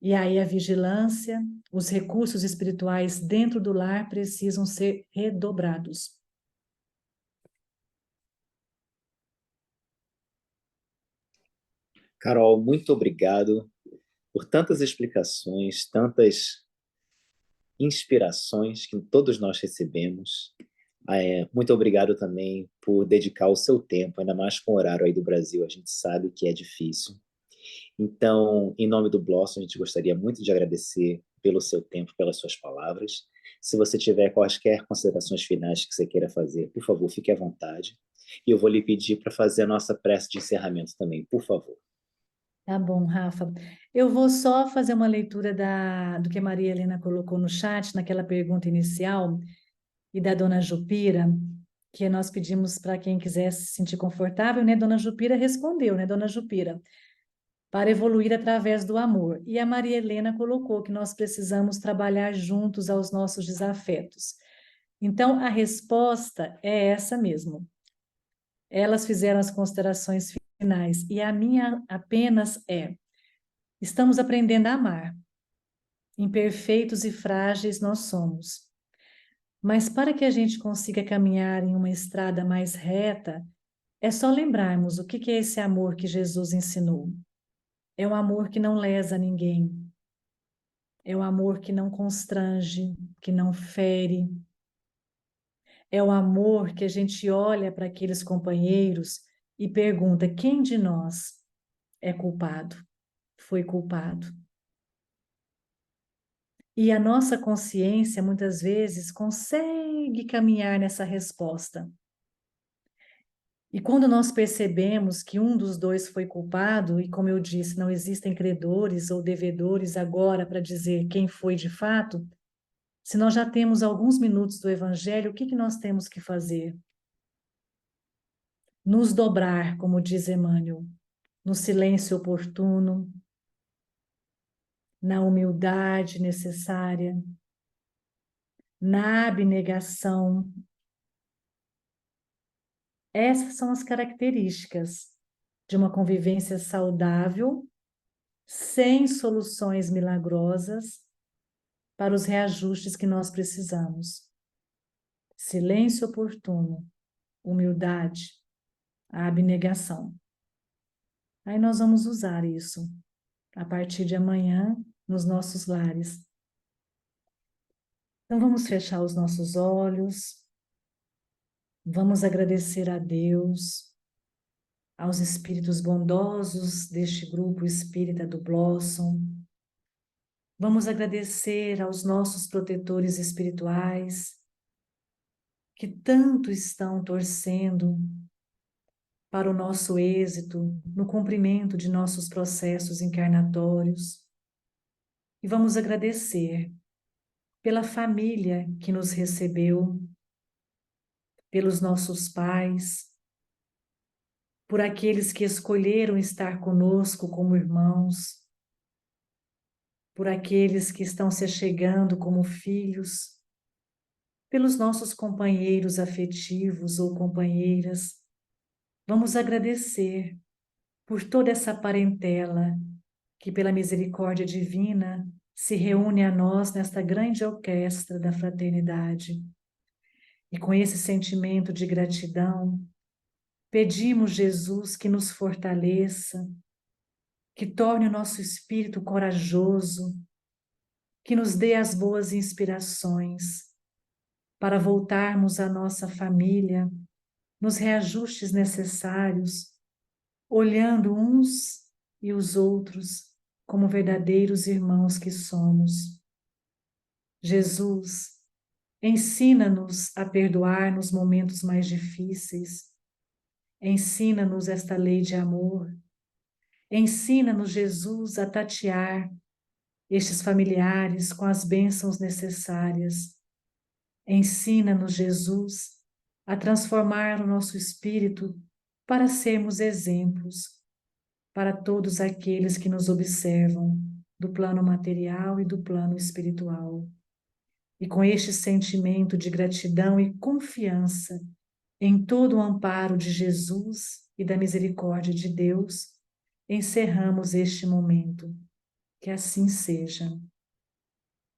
E aí a vigilância, os recursos espirituais dentro do lar precisam ser redobrados. Carol, muito obrigado por tantas explicações, tantas inspirações que todos nós recebemos. Muito obrigado também por dedicar o seu tempo, ainda mais com o horário aí do Brasil, a gente sabe que é difícil. Então, em nome do Blossom, a gente gostaria muito de agradecer pelo seu tempo, pelas suas palavras. Se você tiver quaisquer considerações finais que você queira fazer, por favor, fique à vontade. E eu vou lhe pedir para fazer a nossa prece de encerramento também, por favor. Tá bom, Rafa. Eu vou só fazer uma leitura do que a Maria Helena colocou no chat, naquela pergunta inicial, e da Dona Jupira, que nós pedimos para quem quisesse se sentir confortável, né? Dona Jupira respondeu, né, Dona Jupira? Para evoluir através do amor. E a Maria Helena colocou que nós precisamos trabalhar juntos aos nossos desafetos. Então, a resposta é essa mesmo. Elas fizeram as considerações finais, e a minha apenas é: estamos aprendendo a amar. Imperfeitos e frágeis nós somos. Mas para que a gente consiga caminhar em uma estrada mais reta, é só lembrarmos o que é esse amor que Jesus ensinou. É um amor que não lesa ninguém. É um amor que não constrange, que não fere. É o amor que a gente olha para aqueles companheiros e pergunta: quem de nós é culpado? Foi culpado? E a nossa consciência, muitas vezes, consegue caminhar nessa resposta. E quando nós percebemos que um dos dois foi culpado, e como eu disse, não existem credores ou devedores agora para dizer quem foi de fato, se nós já temos alguns minutos do Evangelho, o que nós temos que fazer? Nos dobrar, como diz Emmanuel, no silêncio oportuno, na humildade necessária, na abnegação. Essas são as características de uma convivência saudável, sem soluções milagrosas para os reajustes que nós precisamos. Silêncio oportuno, humildade, a abnegação. Aí nós vamos usar isso a partir de amanhã nos nossos lares. Então vamos fechar os nossos olhos, vamos agradecer a Deus, aos espíritos bondosos deste grupo espírita do Blossom. Vamos agradecer aos nossos protetores espirituais, que tanto estão torcendo para o nosso êxito no cumprimento de nossos processos encarnatórios. E vamos agradecer pela família que nos recebeu, pelos nossos pais, por aqueles que escolheram estar conosco como irmãos, por aqueles que estão se achegando como filhos, pelos nossos companheiros afetivos ou companheiras. Vamos agradecer por toda essa parentela que, pela misericórdia divina, se reúne a nós nesta grande orquestra da fraternidade. E com esse sentimento de gratidão, pedimos, Jesus, que nos fortaleça, que torne o nosso espírito corajoso, que nos dê as boas inspirações para voltarmos à nossa família nos reajustes necessários, olhando uns e os outros como verdadeiros irmãos que somos. Jesus, ensina-nos a perdoar nos momentos mais difíceis. Ensina-nos esta lei de amor. Ensina-nos, Jesus, a tatear estes familiares com as bênçãos necessárias. Ensina-nos, Jesus, a transformar o nosso espírito para sermos exemplos para todos aqueles que nos observam do plano material e do plano espiritual. E com este sentimento de gratidão e confiança em todo o amparo de Jesus e da misericórdia de Deus, encerramos este momento. Que assim seja.